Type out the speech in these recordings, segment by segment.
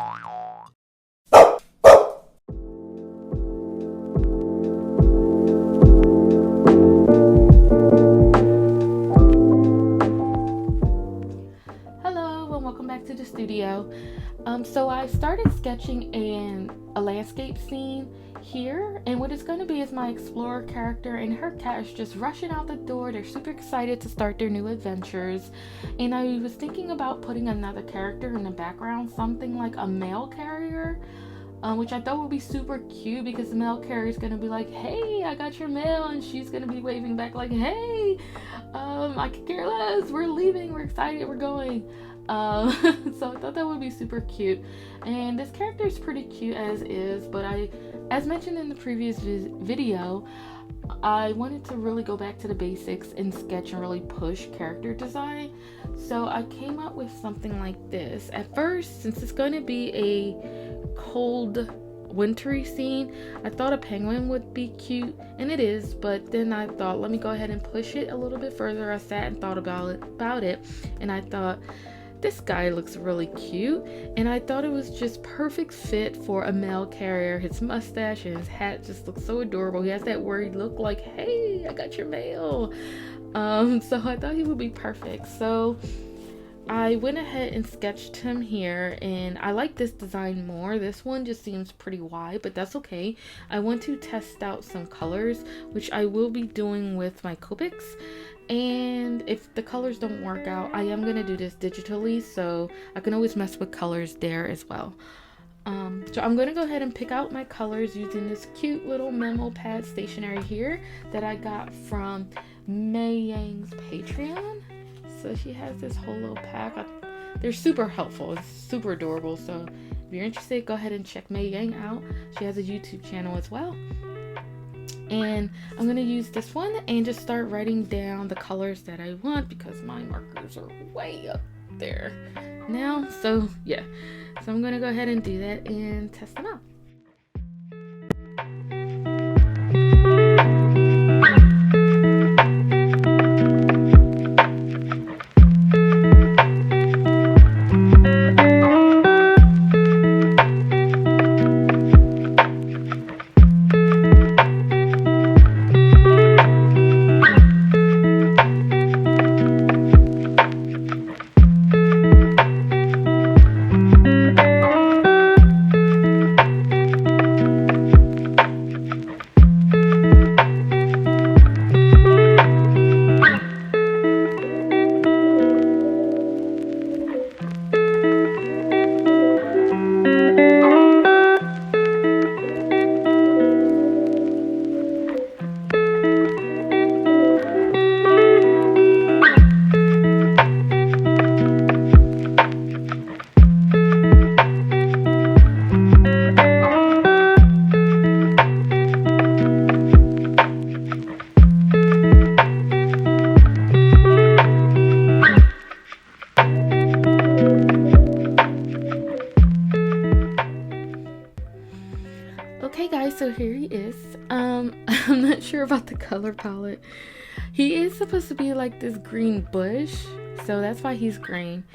Hello and welcome back to the studio. So I started sketching a landscape scene here, and what it's going to be is my explorer character and her cat is just rushing out the door. They're super excited to start their new adventures, and I was thinking about putting another character in the background, something like a mail carrier, which I thought would be super cute because the mail carrier is going to be like, hey, I got your mail, and she's going to be waving back like, hey, I could care less, we're leaving, we're excited, we're going. So I thought that would be super cute, and this character is pretty cute as is, but as mentioned in the previous video, I wanted to really go back to the basics and sketch and really push character design. So I came up with something like this. At first, since it's going to be a cold wintry scene, I thought a penguin would be cute, and it is, but then I thought, let me go ahead and push it a little bit further. I sat and thought about it, and I thought, this guy looks really cute, and I thought it was just perfect fit for a mail carrier. His mustache and his hat just look so adorable. He has that worried look like, hey, I got your mail. So I thought he would be perfect. So I went ahead and sketched him here, and I like this design more. This one just seems pretty wide, but that's okay. I want to test out some colors, which I will be doing with my Copics. And if the colors don't work out, I am going to do this digitally, so I can always mess with colors there as well. So I'm going to go ahead and pick out my colors using this cute little memo pad stationery here that I got from May Yang's Patreon. So she has this whole little pack. They're super helpful. It's super adorable. So if you're interested, go ahead and check May Yang out. She has a YouTube channel as well. And I'm going to use this one and just start writing down the colors that I want because my markers are way up there now. So yeah, so I'm going to go ahead and do that and test them out. Okay guys, so here he is. I'm not sure about the color palette. He is supposed to be like this green bush, so that's why he's green.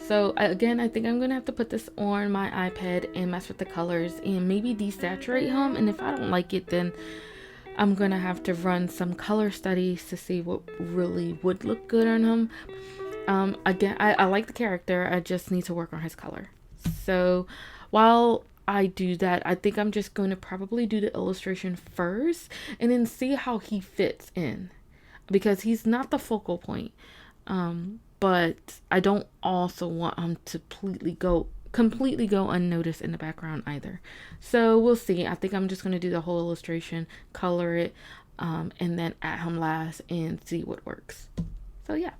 So again, I think I'm gonna have to put this on my iPad and mess with the colors and maybe desaturate him, and if I don't like it, then I'm gonna have to run some color studies to see what really would look good on him. Again, I like the character, I just need to work on his color. So while I do that, I think I'm just going to probably do the illustration first and then see how he fits in, because he's not the focal point, but I don't also want him to completely go unnoticed in the background either. So we'll see. I think I'm just going to do the whole illustration, color it, and then add him last and see what works. So yeah.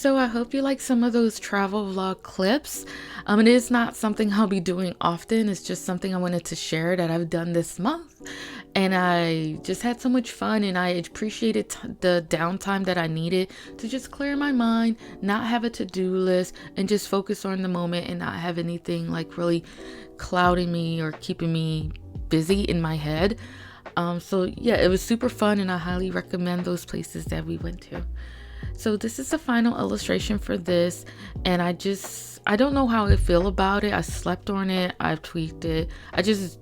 So I hope you like some of those travel vlog clips. It is not something I'll be doing often. It's just something I wanted to share that I've done this month. And I just had so much fun, and I appreciated the downtime that I needed to just clear my mind, not have a to-do list, and just focus on the moment and not have anything like really clouding me or keeping me busy in my head. So yeah, it was super fun, and I highly recommend those places that we went to. So this is the final illustration for this, and I don't know how I feel about it. I slept on it, I've tweaked it. I just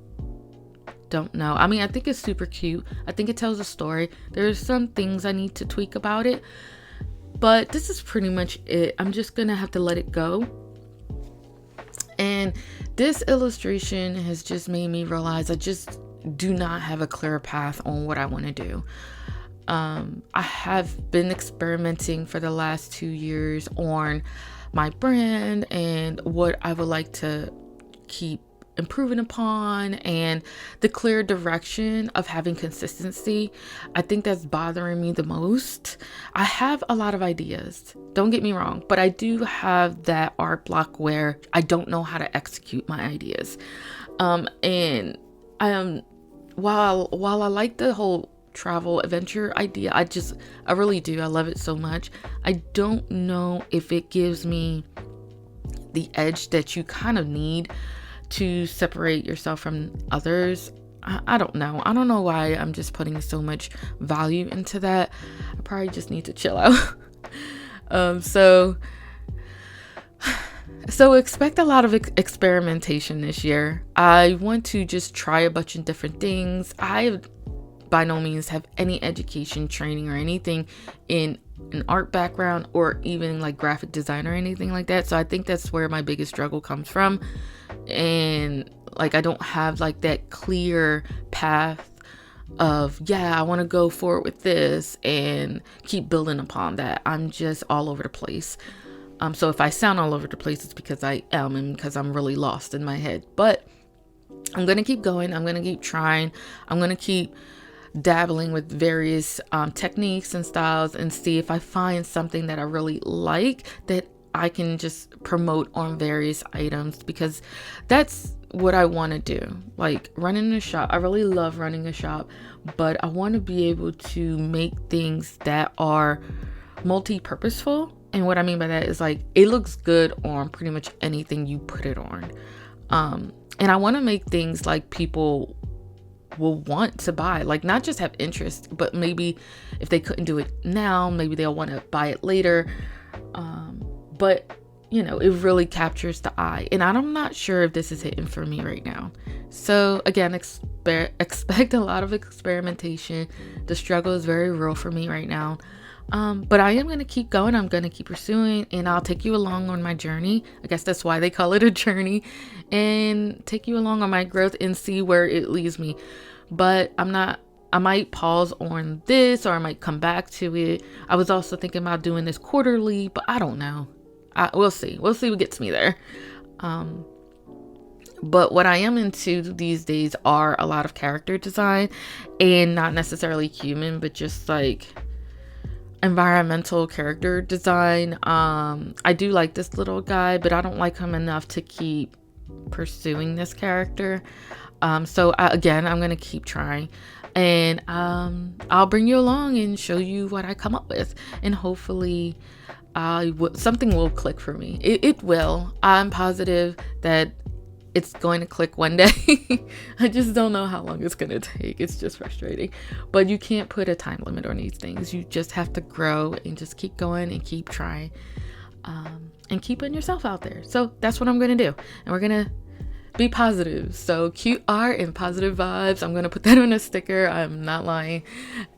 don't know. I mean, I think it's super cute. I think it tells a story. There's some things I need to tweak about it, but this is pretty much it. I'm just gonna have to let it go. And this illustration has just made me realize I just do not have a clear path on what I want to do. I have been experimenting for the last 2 years on my brand and what I would like to keep improving upon, and the clear direction of having consistency. I think that's bothering me the most. I have a lot of ideas, don't get me wrong, but I do have that art block where I don't know how to execute my ideas. And I am, while I like the whole travel adventure idea, I really do, I love it so much, I don't know if it gives me the edge that you kind of need to separate yourself from others. I don't know why I'm just putting so much value into that. I probably just need to chill out. So expect a lot of experimentation this year. I want to just try a bunch of different things. I by no means have any education, training, or anything in an art background or even like graphic design or anything like that. So I think that's where my biggest struggle comes from. And like, I don't have like that clear path of, I want to go forward with this and keep building upon that. I'm just all over the place. So if I sound all over the place, it's because I am, and because I'm really lost in my head. But I'm going to keep going. I'm going to keep trying. I'm going to keep dabbling with various techniques and styles and see if I find something that I really like that I can just promote on various items, because that's what I want to do. Like running a shop, I really love running a shop, but I want to be able to make things that are multi-purposeful. And what I mean by that is like it looks good on pretty much anything you put it on. And I want to make things like people will want to buy, like not just have interest, but maybe if they couldn't do it now, maybe they'll want to buy it later. But you know, it really captures the eye, and I'm not sure if this is hitting for me right now. So again, expect a lot of experimentation. The struggle is very real for me right now. But I am going to keep going. I'm going to keep pursuing, and I'll take you along on my journey. I guess that's why they call it a journey, and take you along on my growth and see where it leads me. But I might pause on this, or I might come back to it. I was also thinking about doing this quarterly, but I don't know. We'll see. We'll see what gets me there. But what I am into these days are a lot of character design, and not necessarily human, but just like environmental character design. I do like this little guy, but I don't like him enough to keep pursuing this character. So again, I'm going to keep trying, and I'll bring you along and show you what I come up with, and hopefully something will click for me. It will. I'm positive that it's going to click one day. I just don't know how long it's going to take. It's just frustrating. But you can't put a time limit on these things. You just have to grow and just keep going and keep trying, and keep putting yourself out there. So that's what I'm going to do. And we're going to be positive. So cute art and positive vibes. I'm going to put that on a sticker. I'm not lying.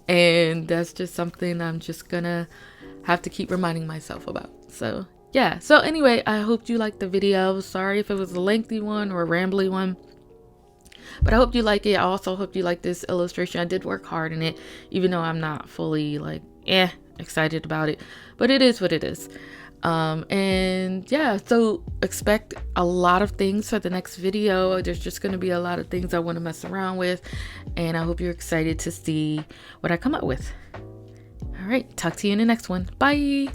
And that's just something I'm just going to have to keep reminding myself about. So yeah. So anyway, I hope you liked the video. Sorry if it was a lengthy one or a rambly one, but I hope you like it. I also hope you like this illustration. I did work hard in it, even though I'm not fully like excited about it, but it is what it is. And yeah, so expect a lot of things for the next video. There's just going to be a lot of things I want to mess around with, and I hope you're excited to see what I come up with. All right, talk to you in the next one. Bye.